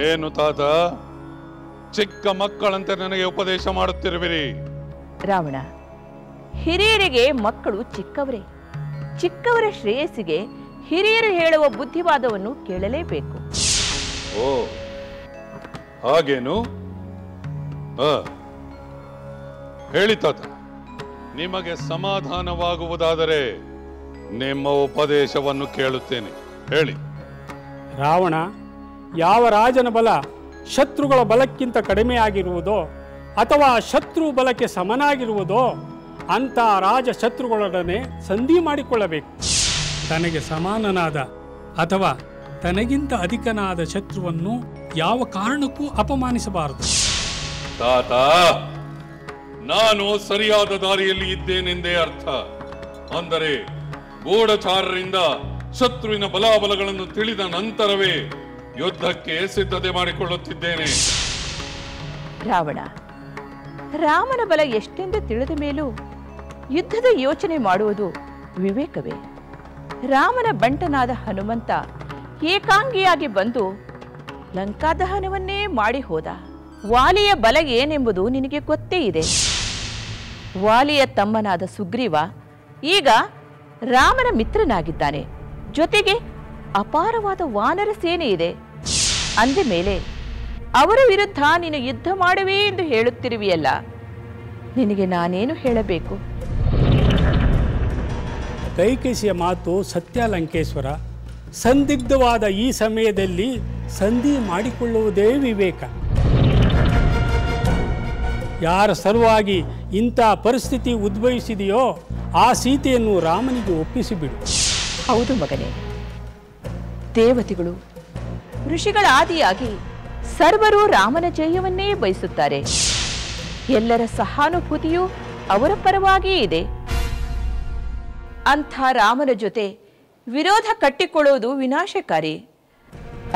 ಏನು ತಾತ, ಚಿಕ್ಕ ಮಕ್ಕಳಂತೆ ನನಗೆ ಉಪದೇಶ ಮಾಡುತ್ತಿರುವಿರಿ? ರಾವಣ, ಹಿರಿಯರಿಗೆ ಮಕ್ಕಳು ಚಿಕ್ಕವರೇ. ಚಿಕ್ಕವರ ಶ್ರೇಯಸ್ಸಿಗೆ ಹಿರಿಯರು ಹೇಳುವ ಬುದ್ಧಿವಾದವನ್ನು ಕೇಳಲೇಬೇಕು. ಓ ಹಾಗೇನು? ಹೇಳಿ ತಾತ, ನಿಮಗೆ ಸಮಾಧಾನವಾಗುವುದಾದರೆ ನಿಮ್ಮ ಉಪದೇಶವನ್ನು ಕೇಳುತ್ತೇನೆ. ಹೇಳಿ. ರಾವಣ, ಯಾವ ರಾಜನ ಬಲ ಶತ್ರುಗಳ ಬಲಕ್ಕಿಂತ ಕಡಿಮೆಯಾಗಿರುವುದೋ ಅಥವಾ ಶತ್ರು ಬಲಕ್ಕೆ ಸಮನಾಗಿರುವುದೋ ಅಂಥ ರಾಜ ಶತ್ರುಗಳೊಡನೆ ಸಂಧಿ ಮಾಡಿಕೊಳ್ಳಬೇಕು. ತನಗೆ ಸಮಾನನಾದ ಅಥವಾ ತನಗಿಂತ ಅಧಿಕನಾದ ಶತ್ರುವನ್ನು ಯಾವ ಕಾರಣಕ್ಕೂ ಅಪಮಾನಿಸಬಾರದು. ತಾತ, ನಾನು ಸರಿಯಾದ ದಾರಿಯಲ್ಲಿ ಇದ್ದೇನೆಂದೇ ಅರ್ಥ. ಅಂದರೆ ಗೂಢಚಾರರಿಂದ ಶತ್ರುವಿನ ಬಲಾಬಲಗಳನ್ನು ತಿಳಿದ ನಂತರವೇ ಯುದ್ಧಕ್ಕೆ ಸಿದ್ಧತೆ ಮಾಡಿಕೊಳ್ಳುತ್ತಿದ್ದೇನೆ. ರಾವಣ, ರಾಮನ ಬಲ ಎಷ್ಟೆಂದು ತಿಳಿದ ಮೇಲೂ ಯುದ್ಧದ ಯೋಚನೆ ಮಾಡುವುದು ವಿವೇಕವೇ? ರಾಮನ ಬಂಟನಾದ ಹನುಮಂತ ಏಕಾಂಗಿಯಾಗಿ ಬಂದು ಲಂಕಾದಹನವನ್ನೇ ಮಾಡಿ ಹೋದ. ವಾಲಿಯ ಬಲ ಏನೆಂಬುದು ನಿನಗೆ ಗೊತ್ತೇ ಇದೆ. ವಾಲಿಯ ತಮ್ಮನಾದ ಸುಗ್ರೀವ ಈಗ ರಾಮನ ಮಿತ್ರನಾಗಿದ್ದಾನೆ. ಜೊತೆಗೆ ಅಪಾರವಾದ ವಾನರ ಸೇನೆ ಇದೆ. ಅಂದ ಮೇಲೆ ಅವರ ವಿರುದ್ಧ ನೀನು ಯುದ್ಧ ಮಾಡುವೆ ಎಂದು ಹೇಳುತ್ತಿರುವಿಯಲ್ಲ, ನಿನಗೆ ನಾನೇನು ಹೇಳಬೇಕು? ಕೈಕೇಸಿಯ ಮಾತು ಸತ್ಯ ಲಂಕೇಶ್ವರ. ಸಂದಿಗ್ಧವಾದ ಈ ಸಮಯದಲ್ಲಿ ಸಂಧಿ ಮಾಡಿಕೊಳ್ಳುವುದೇ ವಿವೇಕ. ಯಾರ ಸಲುವಾಗಿ ಇಂಥ ಪರಿಸ್ಥಿತಿ ಉದ್ಭವಿಸಿದೆಯೋ ಆ ಸೀತೆಯನ್ನು ರಾಮನಿಗೆ ಒಪ್ಪಿಸಿಬಿಡು. ಹೌದು ಮಗನೇ, ದೇವತೆಗಳು ಋಷಿಗಳ ಆದಿಯಾಗಿ ಸರ್ವರು ರಾಮನ ಜಯವನ್ನೇ ಬಯಸುತ್ತಾರೆ. ಎಲ್ಲರ ಸಹಾನುಭೂತಿಯೂ ಅವರ ಪರವಾಗಿಯೇ ಇದೆ. ಅಂಥ ರಾಮನ ಜೊತೆ ವಿರೋಧ ಕಟ್ಟಿಕೊಳ್ಳುವುದು ವಿನಾಶಕಾರಿ.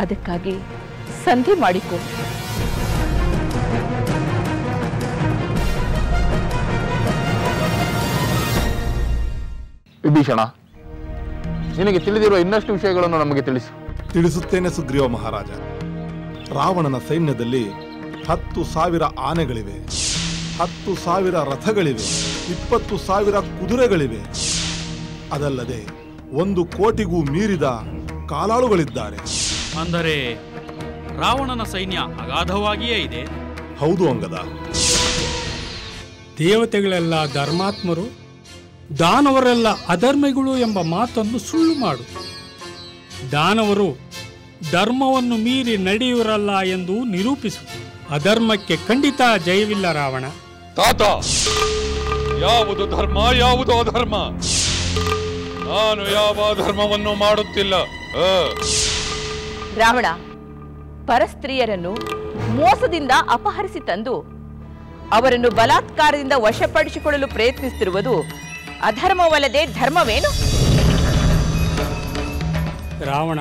ಅದಕ್ಕಾಗಿ ಸಂಧಿ ಮಾಡಿಕೊ. ವಿಭೀಷಣ, ನಿನಗೆ ತಿಳಿದಿರುವ ಇನ್ನಷ್ಟು ವಿಷಯಗಳನ್ನು ನಮಗೆ ತಿಳಿಸು. ತಿಳಿಸುತ್ತೇನೆ ಸುಗ್ರೀವ ಮಹಾರಾಜ. ರಾವಣನ ಸೈನ್ಯದಲ್ಲಿ 10,000 ಆನೆಗಳಿವೆ, 10,000 ರಥಗಳಿವೆ, 20,000 ಕುದುರೆಗಳಿವೆ. ಅದಲ್ಲದೆ 1 ಕೋಟಿಗೂ ಮೀರಿದ ಕಾಲಾಳುಗಳಿದ್ದಾರೆ. ಅಂದರೆ ರಾವಣನ ಸೈನ್ಯ ಅಗಾಧವಾಗಿಯೇ ಇದೆ. ಹೌದು ಅಂಗದ. ದೇವತೆಗಳೆಲ್ಲ ಧರ್ಮಾತ್ಮರು, ದಾನವರೆಲ್ಲ ಅಧರ್ಮಿಗಳು ಎಂಬ ಮಾತನ್ನು ಸುಳ್ಳು ಮಾಡು. ದಾನವರು ಧರ್ಮವನ್ನು ಮೀರಿ ನಡೆಯುವರಲ್ಲ ಎಂದು ನಿರೂಪಿಸು. ಅಧರ್ಮಕ್ಕೆ ಖಂಡಿತ ಜಯವಿಲ್ಲ ರಾವಣ. ತಾತ, ಯಾವುದು ಧರ್ಮ ಯಾವುದು ಅಧರ್ಮ? ನಾನು ಯಾವ ಧರ್ಮವನ್ನು ಮಾಡುತ್ತಿಲ್ಲ. ರಾವಣ, ಪರಸ್ತ್ರೀಯರನ್ನು ಮೋಸದಿಂದ ಅಪಹರಿಸಿ ತಂದು ಅವರನ್ನು ಬಲಾತ್ಕಾರದಿಂದ ವಶಪಡಿಸಿಕೊಳ್ಳಲು ಪ್ರಯತ್ನಿಸುತ್ತಿರುವುದು ಅಧರ್ಮವಲ್ಲದೆ ಧರ್ಮವೇನು? ರಾವಣ,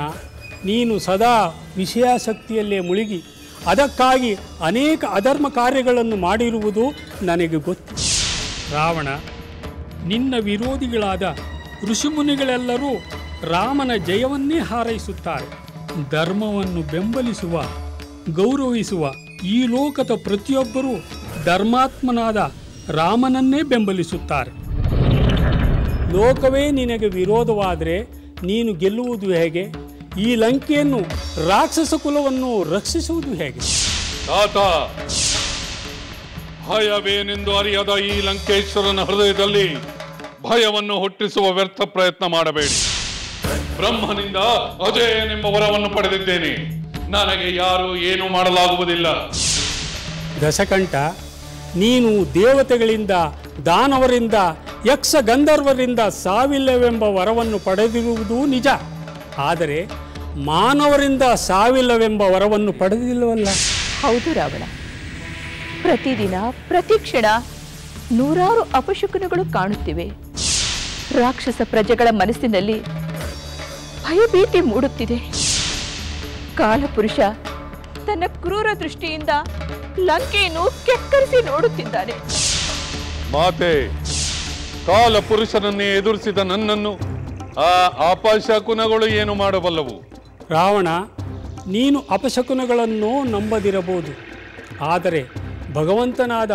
ನೀನು ಸದಾ ವಿಷಯಾಸಕ್ತಿಯಲ್ಲೇ ಮುಳುಗಿ ಅದಕ್ಕಾಗಿ ಅನೇಕ ಅಧರ್ಮ ಕಾರ್ಯಗಳನ್ನು ಮಾಡಿರುವುದು ನನಗೆ ಗೊತ್ತು. ರಾವಣ, ನಿನ್ನ ವಿರೋಧಿಗಳಾದ ಋಷಿಮುನಿಗಳೆಲ್ಲರೂ ರಾಮನ ಜಯವನ್ನೇ ಹಾರೈಸುತ್ತಾರೆ. ಧರ್ಮವನ್ನು ಬೆಂಬಲಿಸುವ, ಗೌರವಿಸುವ ಈ ಲೋಕದ ಪ್ರತಿಯೊಬ್ಬರೂ ಧರ್ಮಾತ್ಮನಾದ ರಾಮನನ್ನೇ ಬೆಂಬಲಿಸುತ್ತಾರೆ. ಲೋಕವೇ ನಿನಗೆ ವಿರೋಧವಾದರೆ ನೀನು ಗೆಲ್ಲುವುದು ಹೇಗೆ? ಈ ಲಂಕೆಯನ್ನು, ರಾಕ್ಷಸ ಕುಲವನ್ನು ರಕ್ಷಿಸುವುದು ಹೇಗೆ? ತಾತ, ಭಯವೇನೆಂದು ಅರಿಯದ ಈ ಲಂಕೇಶ್ವರನ ಹೃದಯದಲ್ಲಿ ಭಯವನ್ನು ಹುಟ್ಟಿಸುವ ವ್ಯರ್ಥ ಪ್ರಯತ್ನ ಮಾಡಬೇಡಿ. ಬ್ರಹ್ಮನಿಂದ ಅಜಯನೆಂಬ ವರವನ್ನು ಪಡೆದಿದ್ದೇನೆ. ನನಗೆ ಯಾರು ಏನೂ ಮಾಡಲಾಗುವುದಿಲ್ಲ. ದಶಕಂಠ, ನೀನು ದೇವತೆಗಳಿಂದ, ದಾನವರಿಂದ, ಯಕ್ಷ ಗಂಧರ್ವರಿಂದ ಸಾವಿಲ್ಲವೆಂಬ ವರವನ್ನು ಪಡೆದಿರುವುದು ನಿಜ. ಆದರೆ ಮಾನವರಿಂದ ಸಾವಿಲ್ಲವೆಂಬ ವರವನ್ನು ಪಡೆದಿಲ್ಲವಲ್ಲ. ಹೌದು ರಾವಣ, ಪ್ರತಿದಿನ ಪ್ರತಿಕ್ಷಣ ನೂರಾರು ಅಪಶಕುನಗಳು ಕಾಣುತ್ತಿವೆ. ರಾಕ್ಷಸ ಪ್ರಜೆಗಳ ಮನಸ್ಸಿನಲ್ಲಿ ಭಯಭೀತಿ ಮೂಡುತ್ತಿದೆ. ಕಾಲಪುರುಷ ತನ್ನ ಕ್ರೂರ ದೃಷ್ಟಿಯಿಂದ ಲಂಕೆಯನ್ನು ಕೆಕ್ಕರಿಸಿ ನೋಡುತ್ತಿದ್ದಾನೆ. ಮಾತೆ, ಕಾಲ ಪುರುಷನನ್ನೇ ಎದುರಿಸಿದ ನನ್ನನ್ನು ಆ ಅಪಶಕುನಗಳು ಏನು ಮಾಡಬಲ್ಲವು? ರಾವಣ, ನೀನು ಅಪಶಕುನಗಳನ್ನು ನಂಬದಿರಬಹುದು. ಆದರೆ ಭಗವಂತನಾದ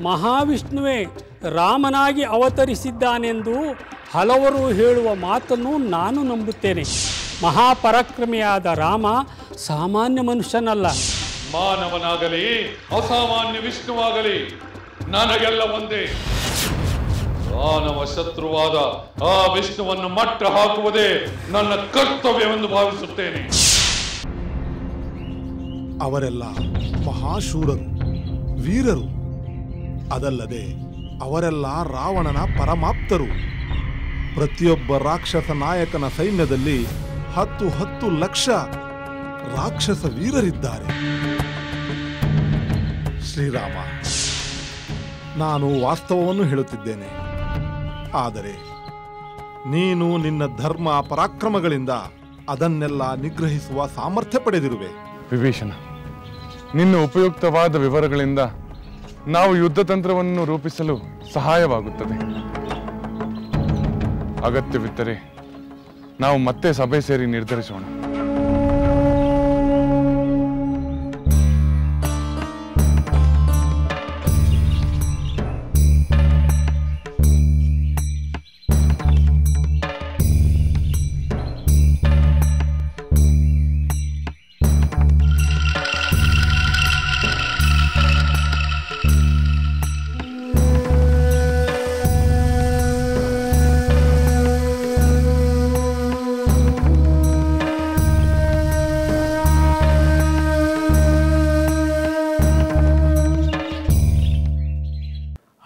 ಮಹಾವಿಷ್ಣುವೇ ರಾಮನಾಗಿ ಅವತರಿಸಿದ್ದಾನೆಂದು ಹಲವರು ಹೇಳುವ ಮಾತನ್ನು ನಾನು ನಂಬುತ್ತೇನೆ. ಮಹಾಪರಾಕ್ರಮಿಯಾದ ರಾಮ ಸಾಮಾನ್ಯ ಮನುಷ್ಯನಲ್ಲ. ಮಾನವನಾಗಲಿ ಅಸಾಮಾನ್ಯ ವಿಷ್ಣುವಾಗಲಿ ನನಗೆಲ್ಲ ಒಂದೇ. ಮಾನವ ಶತ್ರುವಾದ ಆ ವಿಷ್ಣುವನ್ನು ಮಟ್ಟ ಹಾಕುವುದೇ ನನ್ನ ಕರ್ತವ್ಯವೆಂದು ಭಾವಿಸುತ್ತೇನೆ. ಅವರೆಲ್ಲ ಮಹಾಶೂರರು, ವೀರರು. ಅದಲ್ಲದೆ ಅವರೆಲ್ಲ ರಾವಣನ ಪರಮಾಪ್ತರು. ಪ್ರತಿಯೊಬ್ಬ ರಾಕ್ಷಸ ನಾಯಕನ ಸೈನ್ಯದಲ್ಲಿ 10 ಲಕ್ಷ ರಾಕ್ಷಸ ವೀರರಿದ್ದಾರೆ. ಶ್ರೀರಾಮ, ನಾನು ವಾಸ್ತವವನ್ನು ಹೇಳುತ್ತಿದ್ದೇನೆ. ಆದರೆ ನೀನು ನಿನ್ನ ಧರ್ಮ ಪರಾಕ್ರಮಗಳಿಂದ ಅದನ್ನೆಲ್ಲ ನಿಗ್ರಹಿಸುವ ಸಾಮರ್ಥ್ಯ ಪಡೆದಿರುವೆ. ವಿಭೀಷಣ, ನಿನ್ನ ಉಪಯುಕ್ತವಾದ ವಿವರಗಳಿಂದ ನಾವು ಯುದ್ಧ ತಂತ್ರವನ್ನು ರೂಪಿಸಲು ಸಹಾಯವಾಗುತ್ತದೆ. ಅಗತ್ಯವಿದ್ದರೆ ನಾವು ಮತ್ತೆ ಸಭೆ ಸೇರಿ ನಿರ್ಧರಿಸೋಣ.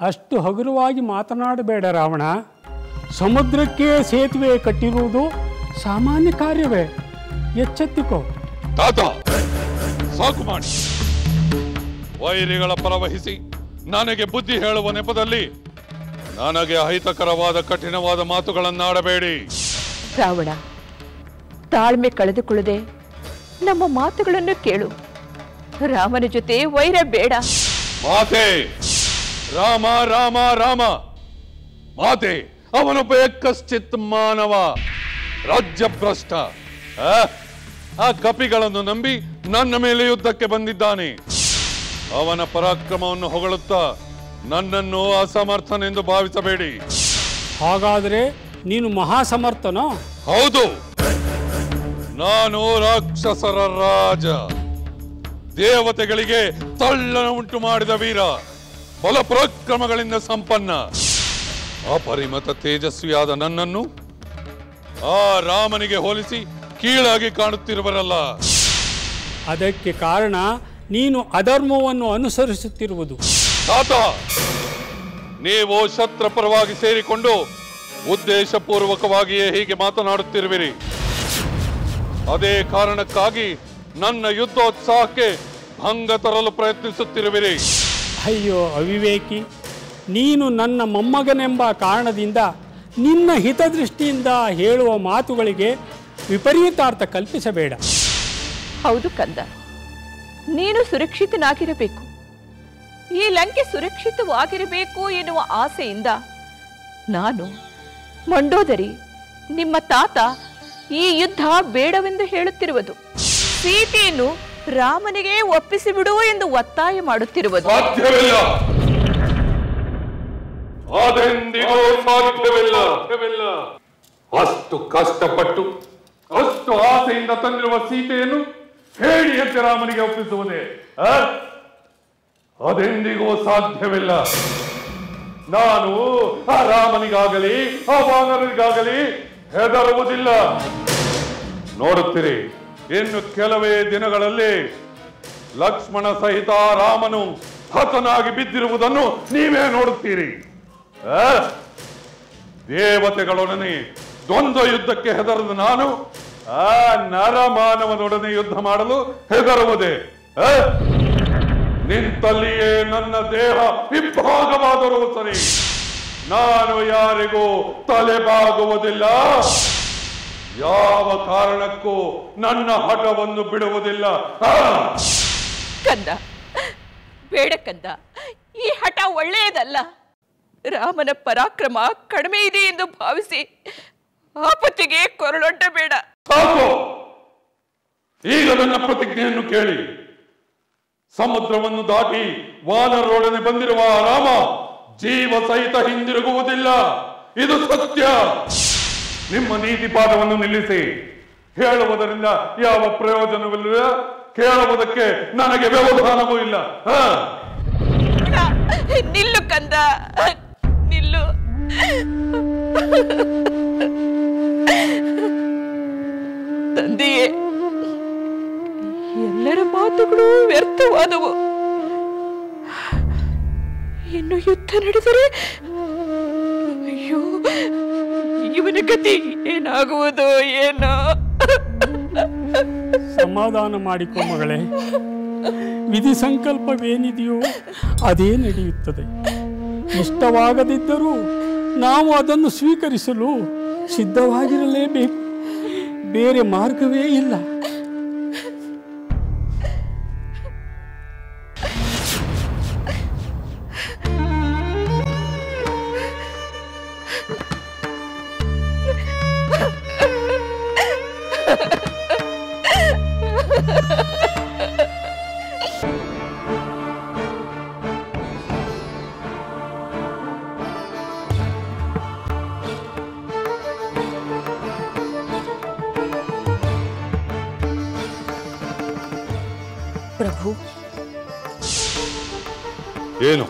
ಅಷ್ಟು ಹಗುರವಾಗಿ ಮಾತನಾಡಬೇಡ ರಾವಣ. ಸಮುದ್ರಕ್ಕೆ ಸೇತುವೆ ಕಟ್ಟಿರುವುದು ಸಾಮಾನ್ಯ ಕಾರ್ಯವೇ. ಎಚ್ಚೆತ್ತಿಕೋ. ತಾತ, ಸಾಕು ಮಾಡಿ. ವೈರಿಗಳ ಪರವಹಿಸಿ ನನಗೆ ಬುದ್ಧಿ ಹೇಳುವ ನೆಪದಲ್ಲಿ ನನಗೆ ಅಹಿತಕರವಾದ ಕಠಿಣವಾದ ಮಾತುಗಳನ್ನಾಡಬೇಡಿ. ರಾವಣ, ತಾಳ್ಮೆ ಕಳೆದುಕೊಳ್ಳದೆ ನಮ್ಮ ಮಾತುಗಳನ್ನು ಕೇಳು. ರಾಮನ ಜೊತೆ ವೈರ ಬೇಡ. ಮಾತೆ, ರಾಮ ರಾಮ ರಾಮ. ಮಾತೆ, ಅವನೊಬ್ಬ ಕಶ್ಚಿತ್ ಮಾನವ, ರಾಜ್ಯಭ್ರಷ್ಟ. ಆ ಕಪಿಗಳನ್ನು ನಂಬಿ ನನ್ನ ಮೇಲೆ ಯುದ್ಧಕ್ಕೆ ಬಂದಿದ್ದಾನೆ. ಅವನ ಪರಾಕ್ರಮವನ್ನು ಹೊಗಳುತ್ತಾ ನನ್ನನ್ನು ಅಸಮರ್ಥನೆಂದು ಭಾವಿಸಬೇಡಿ. ಹಾಗಾದರೆ ನೀನು ಮಹಾಸಮರ್ಥನೋ? ಹೌದು, ನಾನು ರಾಕ್ಷಸರ ರಾಜ, ದೇವತೆಗಳಿಗೆ ತಳ್ಳನ ಉಂಟು ಮಾಡಿದ ವೀರ, ಬಲ ಪರಾಕ್ರಮಗಳಿಂದ ಸಂಪನ್ನ. ಅಪರಿಮಿತ ತೇಜಸ್ವಿಯಾದ ನನ್ನನ್ನು ಆ ರಾಮನಿಗೆ ಹೋಲಿಸಿ ಕೀಳಾಗಿ ಕಾಣುತ್ತಿರುವರಲ್ಲ. ಅದಕ್ಕೆ ಕಾರಣ ನೀನು ಅಧರ್ಮವನ್ನು ಅನುಸರಿಸುತ್ತಿರುವುದು. ತಾತ, ನೀವು ಶತ್ರು ಪರವಾಗಿ ಸೇರಿಕೊಂಡು ಉದ್ದೇಶಪೂರ್ವಕವಾಗಿಯೇ ಹೀಗೆ ಮಾತನಾಡುತ್ತಿರುವಿರಿ. ಅದೇ ಕಾರಣಕ್ಕಾಗಿ ನನ್ನ ಯುದ್ಧೋತ್ಸಾಹಕ್ಕೆ ಭಂಗ ತರಲು ಪ್ರಯತ್ನಿಸುತ್ತಿರುವಿರಿ. ಅಯ್ಯೋ ಅವಿವೇಕಿ, ನೀನು ನನ್ನ ಮೊಮ್ಮಗನೆಂಬ ಕಾರಣದಿಂದ ನಿನ್ನ ಹಿತದೃಷ್ಟಿಯಿಂದ ಹೇಳುವ ಮಾತುಗಳಿಗೆ ವಿಪರೀತಾರ್ಥ ಕಲ್ಪಿಸಬೇಡ. ಹೌದು ಕಂದ, ನೀನು ಸುರಕ್ಷಿತನಾಗಿರಬೇಕು, ಈ ಲಂಕೆ ಸುರಕ್ಷಿತವಾಗಿರಬೇಕು ಎನ್ನುವ ಆಸೆಯಿಂದ ನಾನು, ಮಂಡೋದರಿ, ನಿಮ್ಮ ತಾತ ಈ ಯುದ್ಧ ಬೇಡವೆಂದು ಹೇಳುತ್ತಿರುವುದು. ಸೀತೆಯನ್ನು ರಾಮನಿಗೆ ಒಪ್ಪಿಸಿಬಿಡು ಎಂದು ಒತ್ತಾಯ ಮಾಡುತ್ತಿರುವುದು. ಸಾಧ್ಯವಿಲ್ಲ, ಅದೆಂದಿಗೂ ಸಾಧ್ಯವಿಲ್ಲ. ಅಷ್ಟು ಕಷ್ಟಪಟ್ಟು ಅಷ್ಟು ಆಸೆಯಿಂದ ತಂದಿರುವ ಸೀತೆಯನ್ನು ಹೇಳಿಯಂತೆ ರಾಮನಿಗೆ ಒಪ್ಪಿಸುವುದೇ? ಅದೆಂದಿಗೂ ಸಾಧ್ಯವಿಲ್ಲ. ನಾನು ಆ ರಾಮನಿಗಾಗಲಿ ಆ ವಾನರನಿಗಾಗಲಿ ಹೆದರುವುದಿಲ್ಲ. ನೋಡುತ್ತೀರಿ, ಇನ್ನು ಕೆಲವೇ ದಿನಗಳಲ್ಲಿ ಲಕ್ಷ್ಮಣ ಸಹಿತ ರಾಮನು ಹತನಾಗಿ ಬಿದ್ದಿರುವುದನ್ನು ನೀವೇ ನೋಡುತ್ತೀರಿ. ದೇವತೆಗಳೊಡನೆ ದ್ವಂದ್ವ ಯುದ್ಧಕ್ಕೆ ಹೆದರದ ನಾನು ಆ ನರಮಾನವನೊಡನೆ ಯುದ್ಧ ಮಾಡಲು ಹೆದರುವುದೇ? ನಿಂತಲ್ಲಿಯೇ ನನ್ನ ದೇಹ ಇಬ್ಬಾಗವಾದರೂ ಸರಿ, ನಾನು ಯಾರಿಗೂ ತಲೆಬಾಗುವುದಿಲ್ಲ. ಯಾವ ಕಾರಣಕ್ಕೂ ನನ್ನ ಹಠವನ್ನು ಬಿಡುವುದಿಲ್ಲ. ಕಂದ, ಬೇಡ ಕಂದ, ಈ ಹಠ ಒಳ್ಳೆಯದಲ್ಲ. ರಾಮನ ಪರಾಕ್ರಮ ಕಡಿಮೆ ಇದೆ ಎಂದು ಭಾವಿಸಿ ಆಪತ್ತಿಗೆ ಕೊರಳೊಡ್ಡಬೇಡ. ಸಾಕು ಈಗ ನನ್ನ ಪ್ರತಿಜ್ಞೆಯನ್ನು ಕೇಳಿ. ಸಮುದ್ರವನ್ನು ದಾಟಿ ವಾನರೊಡನೆ ಬಂದಿರುವ ರಾಮ ಜೀವ ಸಹಿತ ಹಿಂದಿರುಗುವುದಿಲ್ಲ. ಇದು ಸತ್ಯ. ನಿಮ್ಮ ನೀತಿ ಪಾಠವನ್ನು ನಿಲ್ಲಿಸಿ. ಹೇಳುವುದರಿಂದ ಯಾವ ಪ್ರಯೋಜನವಿಲ್ಲ, ಕೇಳುವುದಕ್ಕೆ ನನಗೆ ವ್ಯವಧಾನವೂ ಇಲ್ಲ. ನಿಲ್ಲು ಕಂದ, ನಿಲ್ಲು. ತಂದೆಯೇ, ಎಲ್ಲರ ಮಾತುಗಳು ವ್ಯರ್ಥವಾದವು. ಇನ್ನು ಯುದ್ಧ ನಡೆದರೆ ಅಯ್ಯೋ, ಇವನ ಗತಿ ಏನಾಗುವುದು ಏನೋ. ಸಮಾಧಾನ ಮಾಡಿಕೊ ಮಗಳೇ. ವಿಧಿ ಸಂಕಲ್ಪವೇನಿದೆಯೋ ಅದೇ ನಡೆಯುತ್ತದೆ. ಇಷ್ಟವಾಗದಿದ್ದರೂ ನಾವು ಅದನ್ನು ಸ್ವೀಕರಿಸಲು ಸಿದ್ಧವಾಗಿರಲೇಬೇಕು. ಬೇರೆ ಮಾರ್ಗವೇ ಇಲ್ಲ. ಪ್ರಭು, ಏನು?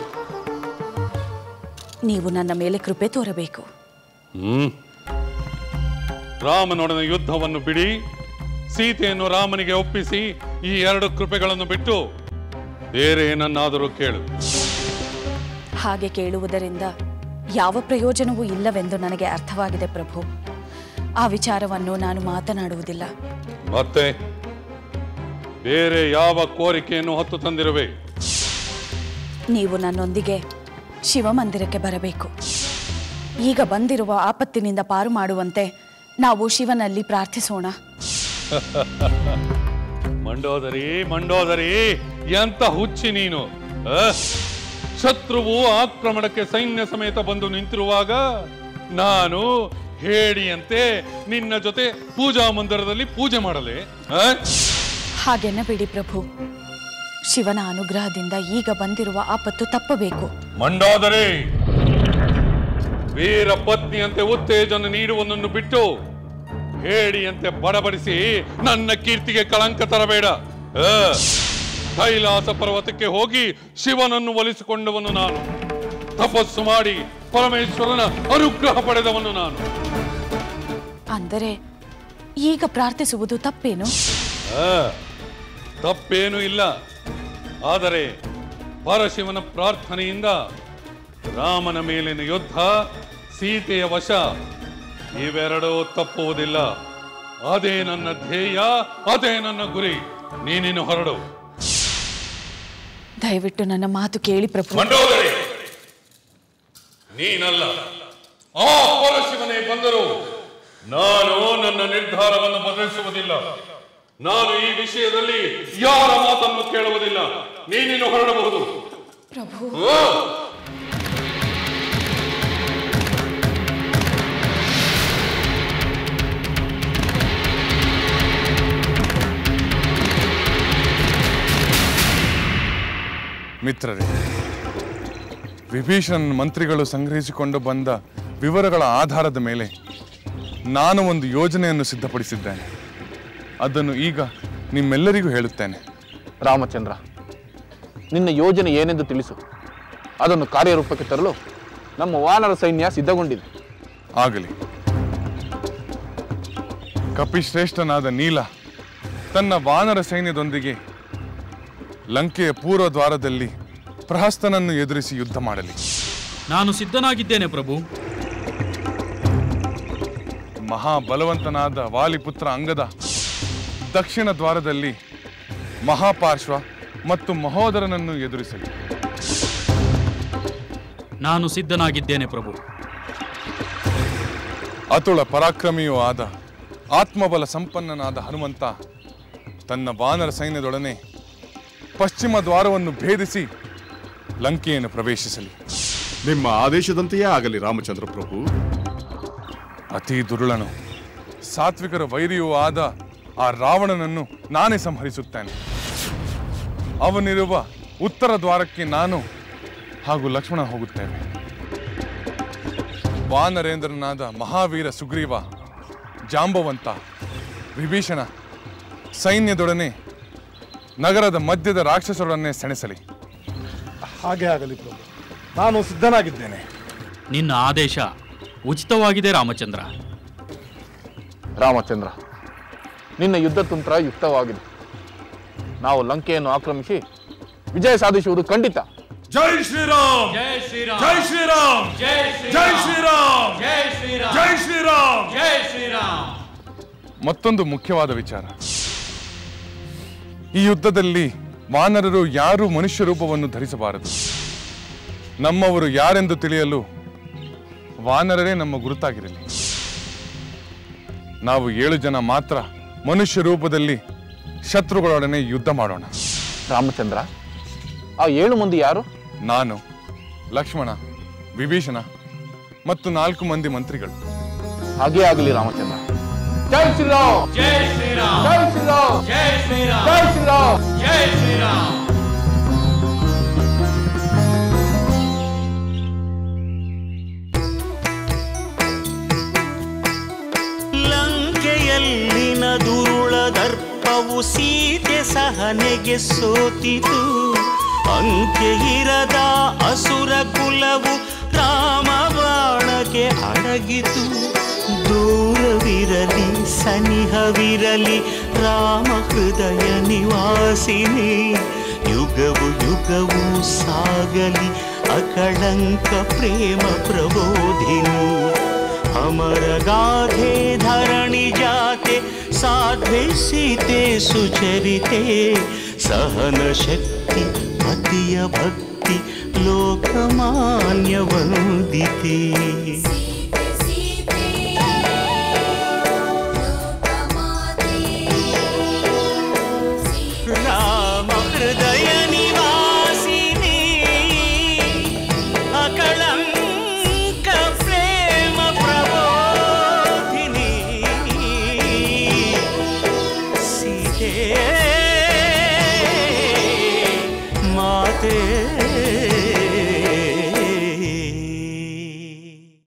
ನೀವು ನನ್ನ ಮೇಲೆ ಕೃಪೆ ತೋರಬೇಕು. ರಾಮನೊಡನೆ ಯುದ್ಧವನ್ನು ಬಿಡಿ, ಸೀತೆಯನ್ನು ರಾಮನಿಗೆ ಒಪ್ಪಿಸಿ ಈ 2 ಕೃಪೆಗಳನ್ನು ಬಿಟ್ಟು ಬೇರೆ ಏನನ್ನಾದರೂ ಕೇಳು. ಹಾಗೆ ಕೇಳುವುದರಿಂದ ಯಾವ ಪ್ರಯೋಜನವೂ ಇಲ್ಲವೆಂದು ನನಗೆ ಅರ್ಥವಾಗಿದೆ ಪ್ರಭು. ಆ ವಿಚಾರವನ್ನು ನಾನು ಮಾತನಾಡುವುದಿಲ್ಲ. ಮತ್ತೆ ಬೇರೆ ಯಾವ ಕೋರಿಕೆಯನ್ನು ಹೊತ್ತು ತಂದಿರುವೆ? ನೀವು ನನ್ನೊಂದಿಗೆ ಶಿವಮಂದಿರಕ್ಕೆ ಬರಬೇಕು. ಈಗ ಬಂದಿರುವ ಆಪತ್ತಿನಿಂದ ಪಾರು ಮಾಡುವಂತೆ ನಾವು ಶಿವನಲ್ಲಿ ಪ್ರಾರ್ಥಿಸೋಣ. ಮಂಡೋದರಿ, ಮಂಡೋದರಿ, ಎಂತ ಹುಚ್ಚಿ ನೀನು! ಶತ್ರುವು ಆಕ್ರಮಣಕ್ಕೆ ಸೈನ್ಯ ಸಮೇತ ಬಂದು ನಿಂತಿರುವಾಗ ನಾನು ಹೇಳಿಯಂತೆ ನಿನ್ನ ಜೊತೆ ಪೂಜಾ ಮಂದಿರದಲ್ಲಿ ಪೂಜೆ ಮಾಡಲೆ? ಹಾಗೆನ್ನಬೇಡಿ ಪ್ರಭು. ಶಿವನ ಅನುಗ್ರಹದಿಂದ ಈಗ ಬಂದಿರುವ ಆಪತ್ತು ತಪ್ಪಬೇಕು. ಮಂಡೋದರಿ, ವೀರ ಪತ್ನಿಯಂತೆ ಉತ್ತೇಜನ ನೀಡುವುದನ್ನು ಬಿಟ್ಟು ಹೇಳಿಯಂತೆ ಬಡಬಡಿಸಿ ನನ್ನ ಕೀರ್ತಿಗೆ ಕಳಂಕ ತರಬೇಡ. ಕೈಲಾಸ ಪರ್ವತಕ್ಕೆ ಹೋಗಿ ಶಿವನನ್ನು ಒಲಿಸಿಕೊಂಡವನು ನಾನು. ತಪಸ್ಸು ಮಾಡಿ ಪರಮೇಶ್ವರನ ಅನುಗ್ರಹ ಪಡೆದವನು ನಾನು. ಅಂದರೆ ಈಗ ಪ್ರಾರ್ಥಿಸುವುದು ತಪ್ಪೇನು? ತಪ್ಪೇನೂ ಇಲ್ಲ. ಆದರೆ ಪರಶಿವನ ಪ್ರಾರ್ಥನೆಯಿಂದ ರಾಮನ ಮೇಲಿನ ಯುದ್ಧ, ಸೀತೆಯ ವಶ ಇವೆರಡೂ ತಪ್ಪುವುದಿಲ್ಲ. ಅದೇ ನನ್ನ ಧ್ಯೇಯ, ಅದೇ ನನ್ನ ಗುರಿ. ನೀನಿನ್ನು ಹೊರಡು. ದಯವಿಟ್ಟು ನನ್ನ ಮಾತು ಕೇಳಿ ಪ್ರಭು. ಮಂಡೋದರಿ, ನೀನಲ್ಲ, ಆ ಪರಶಿವನೇ ಬಂದರು ನಾನು ನನ್ನ ನಿರ್ಧಾರವನ್ನು ಬದಲಿಸುವುದಿಲ್ಲ. ನಾನು ಈ ವಿಷಯದಲ್ಲಿ ಯಾರ ಮಾತನ್ನು ಕೇಳುವುದಿಲ್ಲ. ನೀನಿನ್ನು ಹೊರಡಬಹುದು ಪ್ರಭು. ಮಿತ್ರರೇ, ವಿಭೀಷಣನ್ ಮಂತ್ರಿಗಳು ಸಂಗ್ರಹಿಸಿಕೊಂಡು ಬಂದ ವಿವರಗಳ ಆಧಾರದ ಮೇಲೆ ನಾನು ಒಂದು ಯೋಜನೆಯನ್ನು ಸಿದ್ಧಪಡಿಸಿದ್ದೇನೆ. ಅದನ್ನು ಈಗ ನಿಮ್ಮೆಲ್ಲರಿಗೂ ಹೇಳುತ್ತೇನೆ. ರಾಮಚಂದ್ರ, ನಿನ್ನ ಯೋಜನೆ ಏನೆಂದು ತಿಳಿಸು. ಅದನ್ನು ಕಾರ್ಯರೂಪಕ್ಕೆ ತರಲು ನಮ್ಮ ವಾನರ ಸೈನ್ಯ ಸಿದ್ಧಗೊಂಡಿದೆ. ಆಗಲಿ. ಕಪಿಶ್ರೇಷ್ಠನಾದ ನೀಲ ತನ್ನ ವಾನರ ಸೈನ್ಯದೊಂದಿಗೆ ಲಂಕೆಯ ಪೂರ್ವ ದ್ವಾರದಲ್ಲಿ ಪ್ರಹಸ್ತನನ್ನು ಎದುರಿಸಿ ಯುದ್ಧ ಮಾಡಲಿ. ನಾನು ಸಿದ್ಧನಾಗಿದ್ದೇನೆ ಪ್ರಭು. ಮಹಾಬಲವಂತನಾದ ವಾಲಿಪುತ್ರ ಅಂಗದ ದಕ್ಷಿಣ ದ್ವಾರದಲ್ಲಿ ಮಹಾಪಾರ್ಶ್ವ ಮತ್ತು ಮಹೋದರನನ್ನು ಎದುರಿಸಲಿ. ನಾನು ಸಿದ್ಧನಾಗಿದ್ದೇನೆ ಪ್ರಭು. ಅತುಳ ಪರಾಕ್ರಮಿಯೂ ಆದ ಆತ್ಮಬಲ ಸಂಪನ್ನನಾದ ಹನುಮಂತ ತನ್ನ ವಾನರ ಸೈನ್ಯದೊಡನೆ ಪಶ್ಚಿಮ ದ್ವಾರವನ್ನು ಭೇದಿಸಿ ಲಂಕೆಯನ್ನು ಪ್ರವೇಶಿಸಲಿ. ನಿಮ್ಮ ಆದೇಶದಂತೆಯೇ ಆಗಲಿ ರಾಮಚಂದ್ರ ಪ್ರಭು. ಅತಿ ದುರುಳನು, ಸಾತ್ವಿಕರ ವೈರಿಯೂ ಆದ ಆ ರಾವಣನನ್ನು ನಾನೇ ಸಂಹರಿಸುತ್ತೇನೆ. ಅವನಿರುವ ಉತ್ತರ ದ್ವಾರಕ್ಕೆ ನಾನು ಹಾಗೂ ಲಕ್ಷ್ಮಣ ಹೋಗುತ್ತೇವೆ. ವಾನರೇಂದ್ರನಾದ ಮಹಾವೀರ ಸುಗ್ರೀವ, ಜಾಂಬವಂತ, ವಿಭೀಷಣ ಸೈನ್ಯದೊಡನೆ ನಗರದ ಮಧ್ಯದ ರಾಕ್ಷಸರೊಡನೆ ಸೆಣಸಲಿ. ಹಾಗೆ ಆಗಲಿ ಪ್ರಭು, ನಾನು ಸಿದ್ಧನಾಗಿದ್ದೇನೆ. ನಿನ್ನ ಆದೇಶ ಉಚಿತವಾಗಿದೆ ರಾಮಚಂದ್ರ. ರಾಮಚಂದ್ರ, ನಿನ್ನ ಯುದ್ಧ ತಂತ್ರ ಯುಕ್ತವಾಗಿದೆ. ನಾವು ಲಂಕೆಯನ್ನು ಆಕ್ರಮಿಸಿ ವಿಜಯ ಸಾಧಿಸುವುದು ಖಂಡಿತ. ಜೈ ಶ್ರೀರಾಮ್, ಜೈ ಶ್ರೀರಾಮ್, ಜೈ ಶ್ರೀರಾಮ್, ಜೈ ಶ್ರೀರಾಮ್, ಜೈ ಶ್ರೀರಾಮ್, ಜೈ ಶ್ರೀರಾಮ್, ಜೈ ಶ್ರೀರಾಮ್. ಮತ್ತೊಂದು ಮುಖ್ಯವಾದ ವಿಚಾರ, ಈ ಯುದ್ಧದಲ್ಲಿ ವಾನರರು ಯಾರೂ ಮನುಷ್ಯ ರೂಪವನ್ನು ಧರಿಸಬಾರದು. ನಮ್ಮವರು ಯಾರೆಂದು ತಿಳಿಯಲು ವಾನರರೇ ನಮ್ಮ ಗುರುತಾಗಿರಲಿ. ನಾವು 7 ಜನ ಮಾತ್ರ ಮನುಷ್ಯ ರೂಪದಲ್ಲಿ ಶತ್ರುಗಳೊಡನೆ ಯುದ್ಧ ಮಾಡೋಣ. ರಾಮಚಂದ್ರ, ಆ 7 ಮಂದಿ ಯಾರು? ನಾನು, ಲಕ್ಷ್ಮಣ, ವಿಭೀಷಣ ಮತ್ತು 4 ಮಂದಿ ಮಂತ್ರಿಗಳು. ಹಾಗೇ ಆಗಲಿ ರಾಮಚಂದ್ರ. ಜೈ ಶ್ರೀರಾಮ್, ಜೈ ಶ್ರೀರಾಮ್, ಜೈ ಶ್ರೀರಾಮ್, ಜೈ ಶ್ರೀರಾಮ್, ಜೈ ಶ್ರೀರಾಮ್, ಜೈ ಶ್ರೀರಾಮ್. ಲಂಕೆಯಲ್ಲಿನ ದುರುಳ ದರ್ಪವು ಸೀತೆ ಸಹನೆಗೆ ಸೋತಿತು. ಅಂಕೆ ಇರದ ಅಸುರ ಕುಲವು ರಾಮ ಬಾಣಕ್ಕೆ ಅಡಗಿತು. ದೂರವಿರಲಿ ಸನಿಹವಿರಲಿ ರಾಮ ಹೃದಯ ನಿವಾಸಿನಿ. ಯುಗವು ಯುಗವು ಸಾಗಲಿ ಅಕಳಂಕ ಪ್ರೇಮ ಪ್ರಬೋಧಿನಿ. ಅಮರ ಗಾಧೆ ಧರಣಿ ಜಾತೆ ಸಾಧ್ವೆ ಸೀತೆ ಸುಚರಿತೆ. ಸಹನ ಶಕ್ತಿ ಪತಿಯ ಭಕ್ತಿ ಲೋಕಮಾನ್ಯ ವಂದಿತೆ. ರಾಮ ಹೃದಯ ನಿವಾಸಿನಿ ಅಕಳಂಕ ಪ್ರೇಮ ಪ್ರಬೋಧಿನಿ. ಸೀತೆ